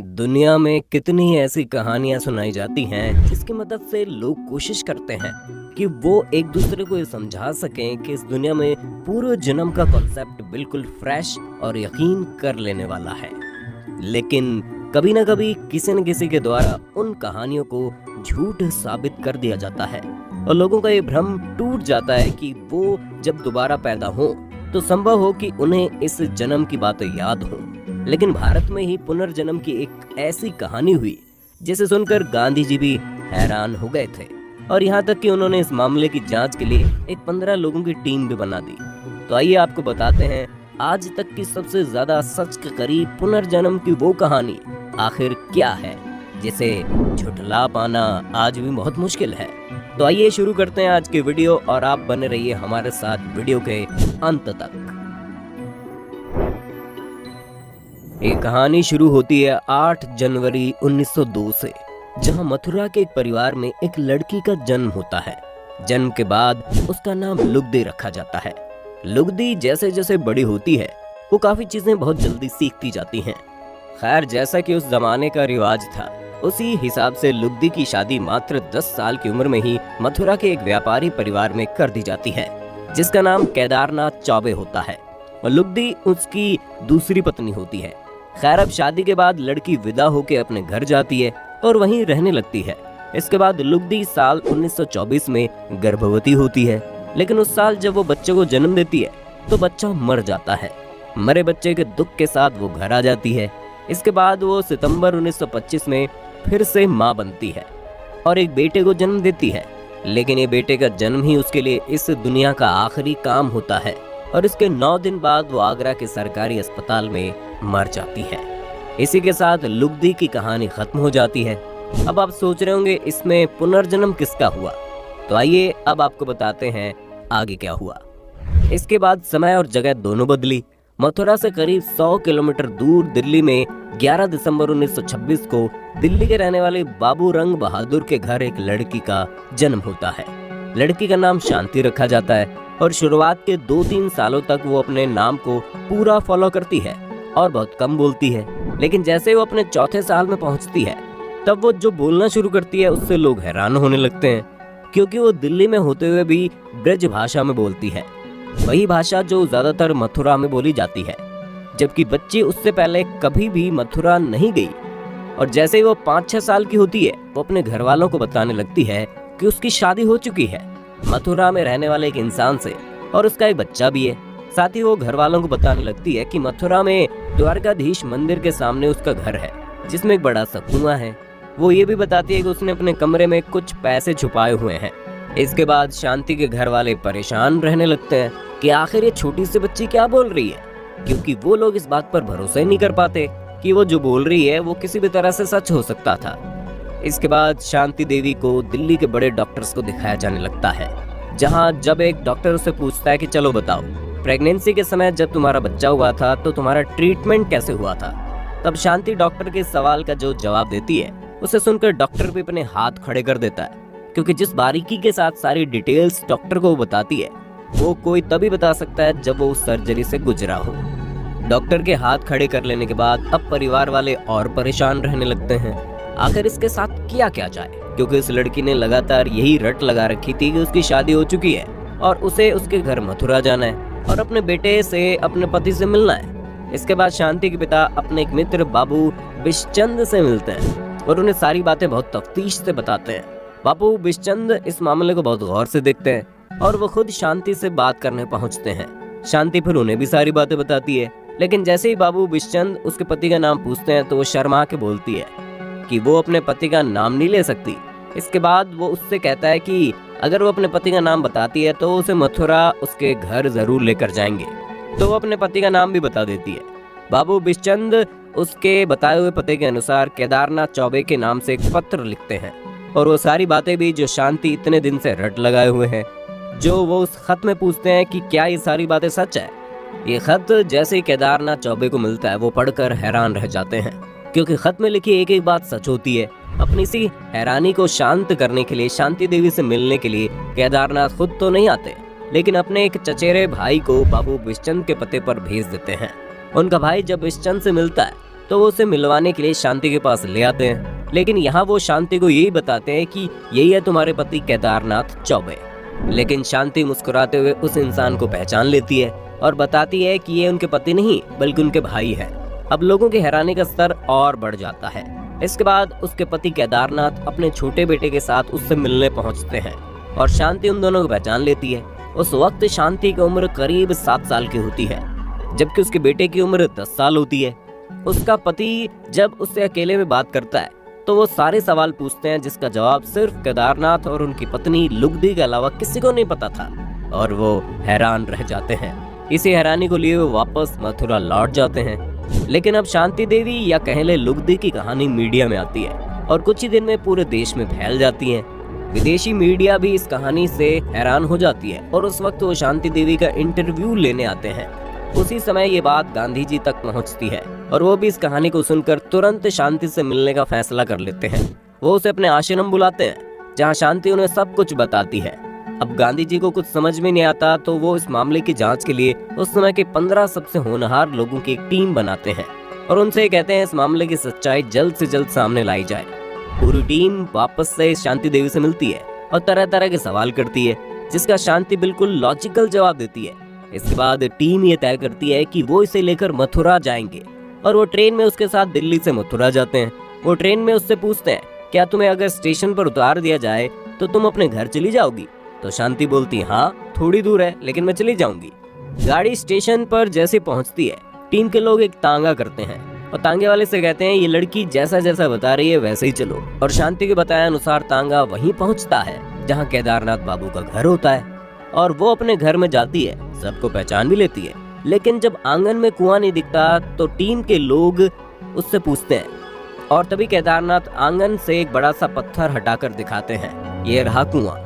दुनिया में कितनी ऐसी कहानियां सुनाई जाती हैं जिसकी मदद से लोग कोशिश करते हैं कि वो एक दूसरे को ये समझा सकें कि इस दुनिया में पूर्व जन्म का कॉन्सेप्ट बिल्कुल फ्रेश और यकीन कर लेने वाला है। लेकिन कभी ना कभी किसी न किसी के द्वारा उन कहानियों को झूठ साबित कर दिया जाता है और लोगों का ये भ्रम टूट जाता है कि वो जब दोबारा पैदा हो तो संभव हो कि उन्हें इस जन्म की बातें याद हो। लेकिन भारत में ही पुनर्जन्म की एक ऐसी कहानी हुई जिसे सुनकर गांधी जी भी हैरान हो गए थे और यहाँ तक कि उन्होंने इस मामले की जांच के लिए एक 15 लोगों की टीम भी बना दी। तो आइए आपको बताते हैं आज तक की सबसे ज्यादा सच के करीब पुनर्जन्म की वो कहानी आखिर क्या है जिसे झुठला पाना आज भी बहुत मुश्किल है। तो आइए शुरू करते हैं आज की वीडियो और आप बने रहिए हमारे साथ वीडियो के अंत तक। ये कहानी शुरू होती है 8 जनवरी 1902 से, जहां मथुरा के एक परिवार में एक लड़की का जन्म होता है। जन्म के बाद उसका नाम लुगदी रखा जाता है। लुगदी जैसे जैसे बड़ी होती है वो काफी चीजें बहुत जल्दी सीखती जाती हैं। खैर, जैसा कि उस जमाने का रिवाज था उसी हिसाब से लुगदी की शादी मात्र 10 साल की उम्र में ही मथुरा के एक व्यापारी परिवार में कर दी जाती है जिसका नाम केदारनाथ चौबे होता है और लुगदी उसकी दूसरी पत्नी होती है। खैर, अब शादी के बाद लड़की विदा होकर अपने घर जाती है और वहीं रहने लगती है। इसके बाद लुगदी साल 1924 में गर्भवती होती है, लेकिन उस साल जब वो बच्चे को जन्म देती है तो बच्चा मर जाता है। मरे बच्चे के दुख के साथ वो घर आ जाती है। इसके बाद वो सितंबर 1925 में फिर से माँ बनती है और एक बेटे को जन्म देती है। लेकिन ये बेटे का जन्म ही उसके लिए इस दुनिया का आखिरी काम होता है और इसके 9 दिन बाद वो आगरा के सरकारी अस्पताल में मर जाती है। इसी के साथ लुगदी की कहानी खत्म हो जाती है। अब आप सोच रहे होंगे इसमें पुनर्जन्म किसका हुआ, तो आइए अब आपको बताते हैं आगे क्या हुआ। इसके बाद समय और जगह दोनों बदली। मथुरा से करीब 100 किलोमीटर दूर दिल्ली में 11 दिसंबर 1926 को दिल्ली के रहने वाले बाबू रंग बहादुर के घर एक लड़की का जन्म होता है। लड़की का नाम शांति रखा जाता है और शुरुआत के 2-3 सालों तक वो अपने नाम को पूरा फॉलो करती है और बहुत कम बोलती है। लेकिन जैसे वो अपने चौथे साल में पहुंचती है तब वो जो बोलना शुरू करती है उससे लोग हैरान होने लगते हैं, क्योंकि वो दिल्ली में होते हुए भी ब्रज भाषा में बोलती है, वही भाषा जो ज्यादातर मथुरा में बोली जाती है। जबकि बच्ची उससे पहले कभी भी मथुरा नहीं गई और जैसे ही वो 5-6 साल की होती है वो अपने घर वालों को बताने लगती है कि उसकी शादी हो चुकी है मथुरा में रहने वाले एक इंसान से और उसका एक बच्चा भी है। साथ ही वो घर वालों को बताने लगती है कि मथुरा में द्वारकाधीश मंदिर के सामने उसका घर है जिसमें एक बड़ा सा कुआं है। वो ये भी बताती है कि उसने अपने कमरे में कुछ पैसे छुपाए हुए हैं। इसके बाद शांति के घर वाले परेशान रहने लगते हैं कि आखिर ये छोटी सी बच्ची क्या बोल रही है, क्योंकि वो लोग इस बात पर भरोसा ही नहीं कर पाते कि वो जो बोल रही है वो किसी भी तरह से सच हो सकता था। इसके बाद शांति देवी को दिल्ली के बड़े डॉक्टर्स को दिखाया जाने लगता है, जहां जब एक डॉक्टर उससे पूछता है कि चलो बताओ, प्रेगनेंसी के समय जब तुम्हारा बच्चा हुआ था तो तुम्हारा ट्रीटमेंट कैसे हुआ था, तब शांति डॉक्टर के सवाल का जो जवाब देती है उसे सुनकर डॉक्टर भी अपने हाथ खड़े कर देता है, क्योंकि जिस बारीकी के साथ सारी डिटेल्स डॉक्टर को बताती है वो कोई तभी बता सकता है जब वो उस सर्जरी से गुजरा हो। डॉक्टर के हाथ खड़े कर लेने के बाद अब परिवार वाले और परेशान रहने लगते हैं आखिर इसके साथ किया क्या जाए, क्योंकि इस लड़की ने लगातार यही रट लगा रखी थी कि उसकी शादी हो चुकी है और उसे उसके घर मथुरा जाना है और अपने बेटे से अपने पति से मिलना है। इसके बाद शांति के पिता अपने एक मित्र बाबू बिशचंद से मिलते हैं और उन्हें सारी बातें बहुत तफ्तीश से बताते हैं। बाबू बिशचंद इस मामले को बहुत गौर से देखते हैं और वो खुद शांति से बात करने पहुंचते हैं। शांति फिर उन्हें भी सारी बातें बताती है, लेकिन जैसे ही बाबू बिशचंद उसके पति का नाम पूछते हैं तो वो शर्मा के बोलती है कि वो अपने पति का नाम नहीं ले सकती। इसके बाद वो उससे कहता है कि अगर वो अपने पति का नाम बताती है तो उसे मथुरा उसके घर जरूर लेकर जाएंगे, तो वो अपने पति का नाम भी बता देती है। बाबू बिशचंद उसके बताए हुए पते के अनुसार केदारनाथ चौबे के नाम से एक पत्र लिखते हैं और वो सारी बातें भी जो शांति इतने दिन से रट लगाए हुए हैं, जो वो उस खत में पूछते हैं कि क्या ये सारी बातें सच है। ये खत जैसे ही केदारनाथ चौबे को मिलता है वो पढ़कर हैरान रह जाते हैं, क्योंकि खत में लिखी एक एक बात सच होती है। अपनी सी हैरानी को शांत करने के लिए शांति देवी से मिलने के लिए केदारनाथ खुद तो नहीं आते, लेकिन अपने एक चचेरे भाई को बाबू बिशचंद के पते पर भेज देते हैं। उनका भाई जब बिशचंद से मिलता है तो वो उसे मिलवाने के लिए शांति के पास ले आते हैं। लेकिन यहाँ वो शांति को यही बताते हैं कि यही है तुम्हारे पति केदारनाथ चौबे। लेकिन शांति मुस्कुराते हुए उस इंसान को पहचान लेती है और बताती है कि ये उनके पति नहीं बल्कि उनके भाई हैं। अब लोगों की हैरानी का स्तर और बढ़ जाता है। इसके बाद उसके पति केदारनाथ अपने छोटे बेटे के साथ उससे मिलने पहुंचते हैं और शांति उन दोनों को पहचान लेती है। उस वक्त शांति की उम्र करीब 7 साल की होती है, जबकि उसके बेटे की उम्र 10 साल होती है। उसका पति जब उससे अकेले में बात करता है तो वो सारे सवाल पूछते हैं जिसका जवाब सिर्फ केदारनाथ और उनकी पत्नी लुगदी के अलावा किसी को नहीं पता था, और वो हैरान रह जाते हैं। इसी हैरानी को लिए वो वापस मथुरा लौट जाते हैं। लेकिन अब शांति देवी या कह ले लुगदी की कहानी मीडिया में आती है और कुछ ही दिन में पूरे देश में फैल जाती है। विदेशी मीडिया भी इस कहानी से हैरान हो जाती है और उस वक्त वो शांति देवी का इंटरव्यू लेने आते हैं। उसी समय ये बात गांधी जी तक पहुंचती है और वो भी इस कहानी को सुनकर तुरंत शांति से मिलने का फैसला कर लेते हैं। वो उसे अपने आश्रम बुलाते हैं जहां शांति उन्हें सब कुछ बताती है। अब गांधी जी को कुछ समझ में नहीं आता तो वो इस मामले की जांच के लिए उस समय के 15 सबसे होनहार लोगों की एक टीम बनाते हैं और उनसे कहते हैं इस मामले की सच्चाई जल्द से जल्द सामने लाई जाए। पूरी टीम वापस से शांति देवी से मिलती है और तरह तरह के सवाल करती है जिसका शांति बिल्कुल लॉजिकल जवाब देती है। इसके बाद टीम ये तय करती है कि वो इसे लेकर मथुरा जाएंगे और वो ट्रेन में उसके साथ दिल्ली से मथुरा जाते हैं। वो ट्रेन में उससे पूछते हैं क्या तुम्हें अगर स्टेशन पर उतार दिया जाए तो तुम अपने घर चली जाओगी? तो शांति बोलती हाँ थोड़ी दूर है लेकिन मैं चली जाऊंगी। गाड़ी स्टेशन पर जैसे पहुंचती है टीम के लोग एक तांगा करते हैं और तांगे वाले से कहते हैं ये लड़की जैसा जैसा बता रही है वैसे ही चलो। और शांति के बताए अनुसार तांगा वहीं पहुंचता है जहां केदारनाथ बाबू का घर होता है और वो अपने घर में जाती है, सबको पहचान भी लेती है। लेकिन जब आंगन में कुआं नहीं दिखता तो टीम के लोग उससे पूछते हैं और तभी केदारनाथ आंगन से एक बड़ा सा पत्थर हटाकर दिखाते हैं, ये रहा कुआं।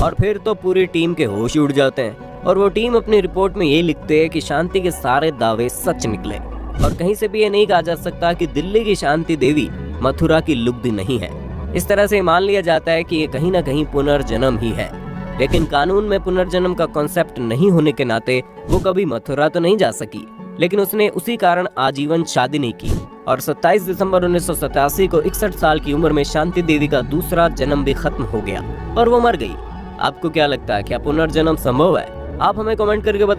और फिर तो पूरी टीम के होश उड़ जाते हैं और वो टीम अपनी रिपोर्ट में ये लिखते हैं कि शांति के सारे दावे सच निकले और कहीं से भी ये नहीं कहा जा सकता कि दिल्ली की शांति देवी मथुरा की लुगदी नहीं है। इस तरह से मान लिया जाता है कि ये कहीं ना कहीं पुनर्जन्म ही है। लेकिन कानून में पुनर्जन्म का कॉन्सेप्ट नहीं होने के नाते वो कभी मथुरा तो नहीं जा सकी, लेकिन उसने उसी कारण आजीवन शादी नहीं की और 27 दिसंबर 1987 को 61 साल की उम्र में शांति देवी का दूसरा जन्म भी खत्म हो गया और वो मर गई। आपको क्या लगता है, क्या पुनर्जन्म संभव है? आप हमें कमेंट करके बता